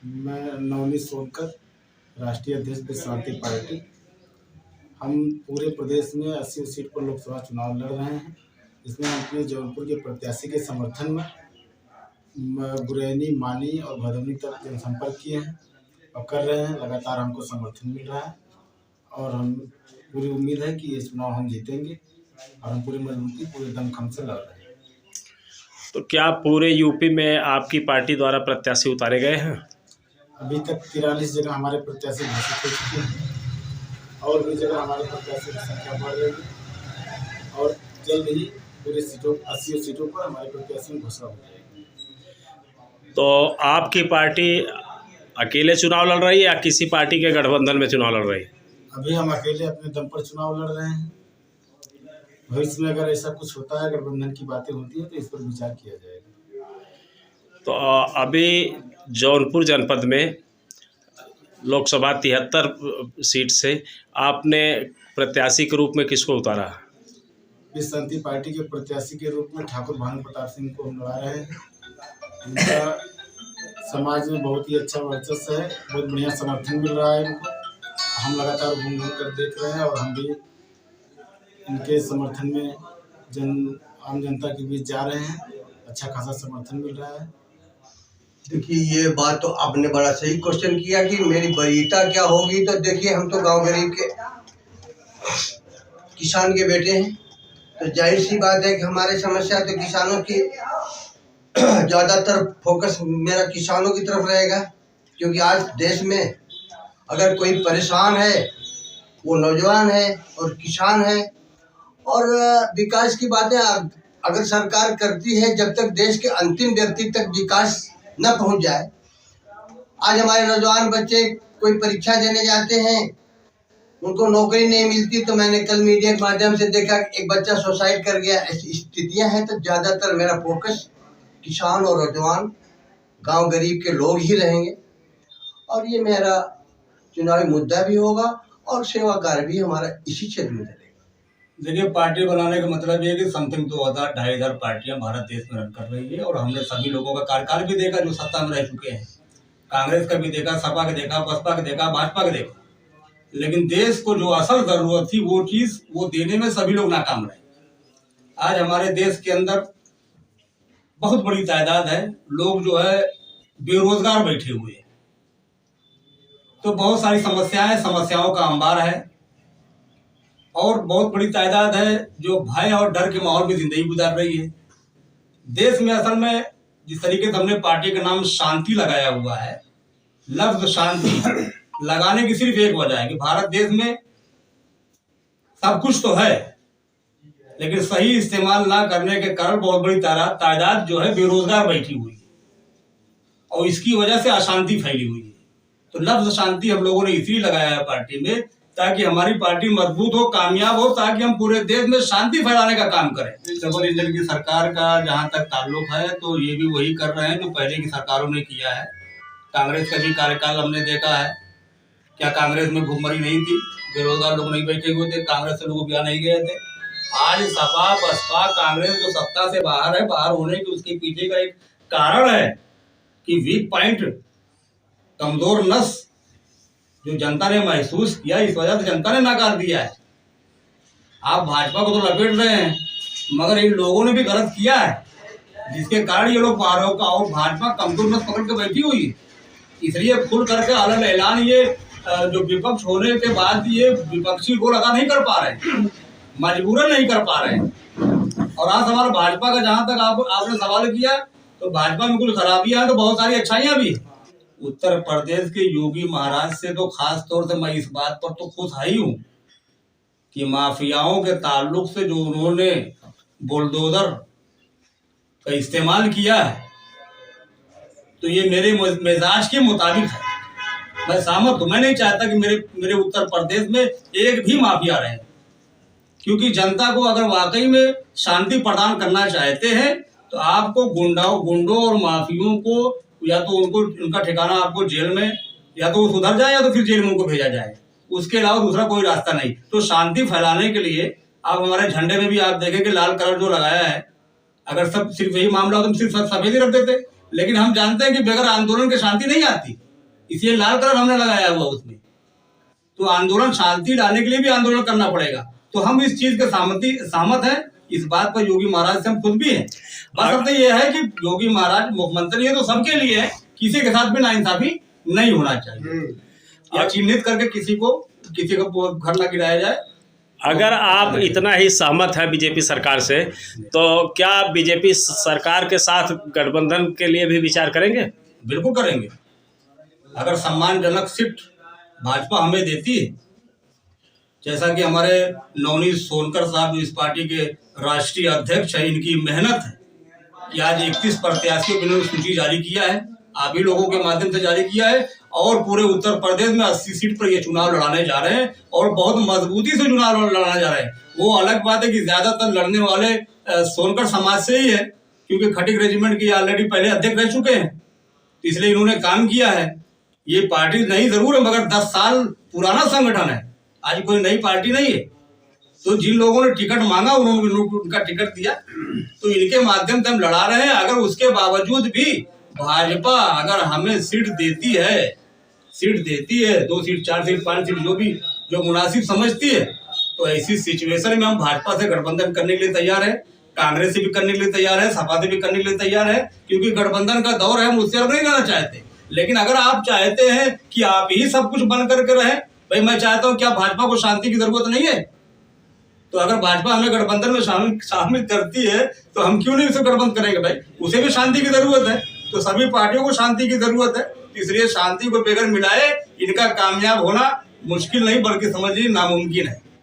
मैं नवनीत सोनकर, राष्ट्रीय अध्यक्ष विश्व शांति पार्टी। हम पूरे प्रदेश में 80 सीट पर लोकसभा चुनाव लड़ रहे हैं। इसमें हम अपने जौनपुर के प्रत्याशी के समर्थन में गुरैनी, मानी और भदोही तक जनसंपर्क किए हैं और कर रहे हैं। लगातार हमको समर्थन मिल रहा है और हम पूरी उम्मीद है कि ये चुनाव हम जीतेंगे और हम पूरी मजबूती, पूरे दमखम से लड़ रहे हैं। तो क्या पूरे यूपी में आपकी पार्टी द्वारा प्रत्याशी उतारे गए हैं? अभी तक 43 जगह हमारे प्रत्याशी घोषित हो चुके हैं और भी जगह हमारे प्रत्याशी की संख्या बढ़ रही है और जल्द ही पूरे सीटों 80 सीटों पर हमारे प्रत्याशी में घोषणा हो जाएगी। तो आपकी पार्टी अकेले चुनाव लड़ रही है या किसी पार्टी के गठबंधन में चुनाव लड़ रही है? अभी हम अकेले अपने दम पर चुनाव लड़ रहे हैं। भविष्य में अगर ऐसा कुछ होता है, गठबंधन की बातें होती है तो इस पर विचार किया जाएगा। तो अभी जौनपुर जनपद में लोकसभा 73 सीट से आपने प्रत्याशी के रूप में किसको उतारा? विश्व शांति पार्टी के प्रत्याशी के रूप में ठाकुर भानु प्रताप सिंह को हम लड़ा रहे हैं। इनका समाज में बहुत ही अच्छा वर्चस्व है, बहुत बढ़िया समर्थन मिल रहा है इनको। हम लगातार घूम घूम कर देख रहे हैं और हम भी इनके समर्थन में आम जनता के बीच जा रहे हैं। अच्छा खासा समर्थन मिल रहा है। देखिए, ये बात तो आपने बड़ा सही क्वेश्चन किया कि मेरी वरीयता क्या होगी। तो देखिए, हम तो गांव गरीब के किसान के बेटे हैं, तो जाहिर सी बात है कि हमारी समस्या तो किसानों की ज़्यादातर फोकस मेरा किसानों की तरफ रहेगा। क्योंकि आज देश में अगर कोई परेशान है वो नौजवान है और किसान है। और विकास की बातें अगर सरकार करती है, जब तक देश के अंतिम व्यक्ति तक विकास न पहुंच जाए। आज हमारे नौजवान बच्चे कोई परीक्षा देने जाते हैं, उनको नौकरी नहीं मिलती। तो मैंने कल मीडिया के माध्यम से देखा एक बच्चा सुसाइड कर गया। ऐसी स्थितियां हैं। तो ज़्यादातर मेरा फोकस किसान और नौजवान गांव गरीब के लोग ही रहेंगे और ये मेरा चुनावी मुद्दा भी होगा और सेवा कार्य भी हमारा इसी क्षेत्र में चलेगा। देखिए, पार्टी बनाने का मतलब ये है कि समथिंग 2,000-2,500 पार्टियां भारत देश में रन कर रही है और हमने सभी लोगों का कार्यकाल भी देखा जो सत्ता में रह चुके हैं। कांग्रेस का भी देखा, सपा का देखा, बसपा का देखा, भाजपा का देखा। लेकिन देश को जो असल जरूरत थी वो चीज वो देने में सभी लोग नाकाम रहे। आज हमारे देश के अंदर बहुत बड़ी तादाद है लोग जो है बेरोजगार बैठे हुए हैं। तो बहुत सारी समस्याएं, समस्याओं का अंबार है और बहुत बड़ी तादाद है जो भय और डर के माहौल में जिंदगी गुजार रही है। देश में असल में जिस तरीके से हमने पार्टी का नाम शांति लगाया हुआ है, लफ्ज शांति लगाने की सिर्फ एक वजह है कि भारत देश में सब कुछ तो है लेकिन सही इस्तेमाल ना करने के कारण बहुत बड़ी तादाद जो है बेरोजगार बैठी हुई है और इसकी वजह से अशांति फैली हुई है। तो लफ्ज शांति हम लोगों ने इसलिए लगाया है पार्टी में ताकि हमारी पार्टी मजबूत हो, कामयाब हो, ताकि हम पूरे देश में शांति फैलाने का काम करें। डबल इंजन की सरकार का जहां तक ताल्लुक है तो ये भी वही कर रहे हैं जो पहले की सरकारों ने किया है। कांग्रेस का भी कार्यकाल हमने देखा है। क्या कांग्रेस में भूखमरी नहीं थी? बेरोजगार लोग नहीं बैठे हुए थे? कांग्रेस से लोग बिहार नहीं गए थे? आज सपा, बसपा, कांग्रेस जो सत्ता से बाहर है, बाहर होने के उसके पीछे का एक कारण है कि वीक पॉइंट, कमजोर नस जो जनता ने महसूस किया, इस वजह से जनता ने नकार दिया है। आप भाजपा को तो लपेट रहे हैं मगर इन लोगों ने भी गलत किया है जिसके कारण ये लोग बाहर होगा और भाजपा कमजोर नस पकड़ के बैठी हुई है। इसलिए खुल करके अलग ऐलान ये जो विपक्ष होने के बाद ये विपक्षी रोल अदा नहीं कर पा रहे, मजबूरन नहीं कर पा रहे। और आज हमारा भाजपा का जहां तक आपने सवाल किया तो भाजपा में कुछ खराबियां हैं तो बहुत सारी अच्छाइयां भी। उत्तर प्रदेश के योगी महाराज से तो खास तौर से मैं इस बात पर तो खुश ही हूँ कि माफियाओं के ताल्लुक से जो उन्होंने बुलडोजर का इस्तेमाल किया है तो ये मेरे मिजाज के मुताबिक है। मैं सहमत हूँ। मैं नहीं चाहता कि मेरे उत्तर प्रदेश में एक भी माफिया रहे, क्योंकि जनता को अगर वाकई में शांति प्रदान करना चाहते हैं तो आपको गुंडों और माफियों को या तो उनका ठिकाना आपको जेल में, या तो वो सुधर जाए या तो फिर जेल में उनको भेजा जाए। उसके अलावा दूसरा कोई रास्ता नहीं। तो शांति फैलाने के लिए आप हमारे झंडे में भी आप देखेंगे लाल कलर जो लगाया है। अगर सब सिर्फ यही मामला हो तो हम सिर्फ सफेद ही रख देते, लेकिन हम जानते हैं कि बगैर आंदोलन की शांति नहीं आती। इसलिए लाल कलर हमने लगाया हुआ उसमें। तो आंदोलन शांति लाने के लिए भी आंदोलन करना पड़ेगा। तो हम इस चीज के सहमत हैं। इस बात पर योगी महाराज से हम खुद भी हैं। बस अब तो ये है कि योगी महाराज मुख्यमंत्री है तो सबके लिए है, किसी के साथ भी नाइंसाफी नहीं होना चाहिए या चिन्हित करके किसी को घर न गिराया जाए। अगर आप इतना ही सहमत है बीजेपी सरकार से, तो क्या बीजेपी सरकार के साथ गठबंधन के लिए भी विचार करेंगे? बिल्कुल करेंगे। अगर सम्मानजनक सीट भाजपा हमें देती है, जैसा कि हमारे नवनीत सोनकर साहब इस पार्टी के राष्ट्रीय अध्यक्ष है, इनकी मेहनत है कि आज 31 प्रत्याशियों की सूची जारी किया है, आप ही लोगों के माध्यम से जारी किया है, और पूरे उत्तर प्रदेश में 80 सीट पर ये चुनाव लड़ाने जा रहे हैं और बहुत मजबूती से चुनाव लड़ाने जा रहे हैं। वो अलग बात है कि ज्यादातर लड़ने वाले सोनकर समाज से ही है, क्योंकि खटीक रेजिमेंट के ऑलरेडी पहले अध्यक्ष रह चुके हैं, तो इसलिए इन्होंने काम किया है। ये पार्टी नहीं जरूर है, मगर 10 साल पुराना संगठन है, आज कोई नई पार्टी नहीं है। तो जिन लोगों ने टिकट मांगा उन्होंने उनका टिकट दिया, तो इनके माध्यम से हम लड़ा रहे हैं। अगर उसके बावजूद भी भाजपा अगर हमें सीट देती है 2 सीट 4 सीट 5 सीट जो मुनासिब समझती है, तो ऐसी सिचुएशन में हम भाजपा से गठबंधन करने के लिए तैयार है, कांग्रेस से भी करने के लिए तैयार है, सपा से भी करने के लिए तैयार है, क्योंकि गठबंधन का दौर है, हम उससे नहीं रहना चाहते। लेकिन अगर आप चाहते हैं कि आप ही सब कुछ बन करके रहें, भाई मैं चाहता हूं क्या भाजपा को शांति की जरूरत नहीं है? तो अगर भाजपा हमें गठबंधन में शामिल करती है तो हम क्यों नहीं उसे गठबंधन करेंगे? भाई उसे भी शांति की जरूरत है, तो सभी पार्टियों को शांति की जरूरत है। इसलिए शांति को बगैर मिलाए इनका कामयाब होना मुश्किल नहीं बल्कि समझिए नामुमकिन है।